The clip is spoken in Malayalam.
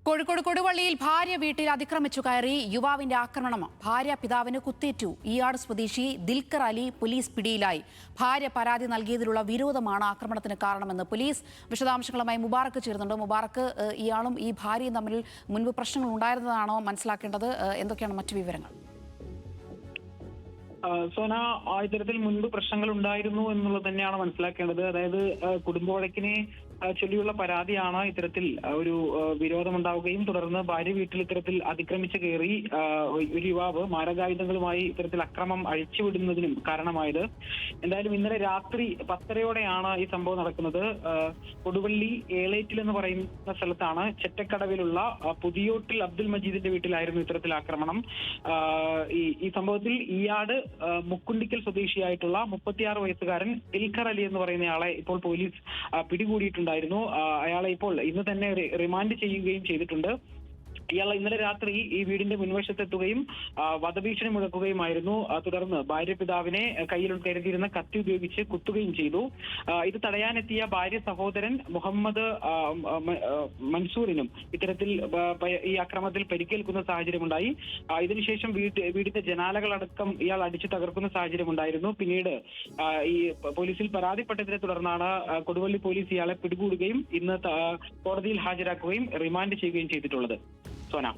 കോഴിക്കോട് കൊടുവള്ളിയിൽ ഭാര്യ വീട്ടിൽ അതിക്രമിച്ചു കയറി യുവാവിന്റെ ആക്രമണം. ഭാര്യ പിതാവിന് കുത്തേറ്റു. ഈയാട് സ്വദേശി ദിൽഖർ അലി പോലീസ് പിടിയിലായി. ഭാര്യ പരാതി നൽകിയതിലുള്ള വിരോധമാണ് ആക്രമണത്തിന് കാരണമെന്ന് പോലീസ്. വിശദാംശങ്ങളുമായി മുബാറക്ക് ചേരുന്നുണ്ട്. മുബാറക്ക്, ഇയാളും ഈ ഭാര്യയും തമ്മിൽ മുൻപ് പ്രശ്നങ്ങൾ ഉണ്ടായിരുന്നതാണോ മനസ്സിലാക്കേണ്ടത്? എന്തൊക്കെയാണ് മറ്റു വിവരങ്ങൾ? സോന, ഇത്തരത്തിൽ മുൻപ് പ്രശ്നങ്ങൾ ഉണ്ടായിരുന്നു എന്നുള്ളത് തന്നെയാണ് മനസ്സിലാക്കേണ്ടത്. അതായത് കുടുംബ വഴക്കിനെ ചൊല്ലിയുള്ള പരാതിയാണ് ഇത്തരത്തിൽ ഒരു വിരോധമുണ്ടാവുകയും തുടർന്ന് ഭാര്യ വീട്ടിൽ ഇത്തരത്തിൽ അതിക്രമിച്ച് കയറി ഒരു യുവാവ് മാരകായുധങ്ങളുമായി ഇത്തരത്തിൽ അക്രമം അഴിച്ചുവിടുന്നതിനും കാരണമായത്. എന്തായാലും ഇന്നലെ രാത്രി 10:30-യോടെയാണ് ഈ സംഭവം നടക്കുന്നത്. കൊടുവള്ളി ഏളേറ്റിൽ എന്ന് പറയുന്ന സ്ഥലത്താണ് ചെറ്റക്കടവിലുള്ള പുതിയോട്ടിൽ അബ്ദുൽ മജീദിന്റെ വീട്ടിലായിരുന്നു ഇത്തരത്തിൽ ആക്രമണം. ഈ സംഭവത്തിൽ ഈയാട് മുക്കുണ്ടിക്കൽ സ്വദേശിയായിട്ടുള്ള 36 വയസ്സുകാരൻ ദിൽഖർ അലി എന്ന് പറയുന്നയാളെ ഇപ്പോൾ പോലീസ് പിടികൂടിയിട്ടുണ്ടായിരുന്നു. അയാളെ ഇപ്പോൾ ഇന്ന് തന്നെ റിമാൻഡ് ചെയ്യുകയും ചെയ്തിട്ടുണ്ട്. ഇയാൾ ഇന്നലെ രാത്രി ഈ വീടിന്റെ മുൻവശത്തെത്തുകയും വധഭീഷണി മുഴക്കുകയുമായിരുന്നു. തുടർന്ന് ഭാര്യ പിതാവിനെ കയ്യിൽ കരുതിയിരുന്ന കത്തി ഉപയോഗിച്ച് കുത്തുകയും ചെയ്തു. ഇത് തടയാനെത്തിയ ഭാര്യ സഹോദരൻ മുഹമ്മദ് മൻസൂറിനും ഇത്തരത്തിൽ ഈ അക്രമത്തിൽ പരിക്കേൽക്കുന്ന സാഹചര്യമുണ്ടായി. ഇതിനുശേഷം വീടിന്റെ ജനാലകളടക്കം ഇയാൾ അടിച്ചു തകർക്കുന്ന സാഹചര്യമുണ്ടായിരുന്നു. പിന്നീട് ഈ പോലീസിൽ പരാതിപ്പെട്ടതിനെ തുടർന്നാണ് കൊടുവള്ളി പോലീസ് ഇയാളെ പിടികൂടുകയും ഇന്ന് കോടതിയിൽ ഹാജരാക്കുകയും റിമാൻഡ് ചെയ്യുകയും ചെയ്തിട്ടുള്ളത്. സോന.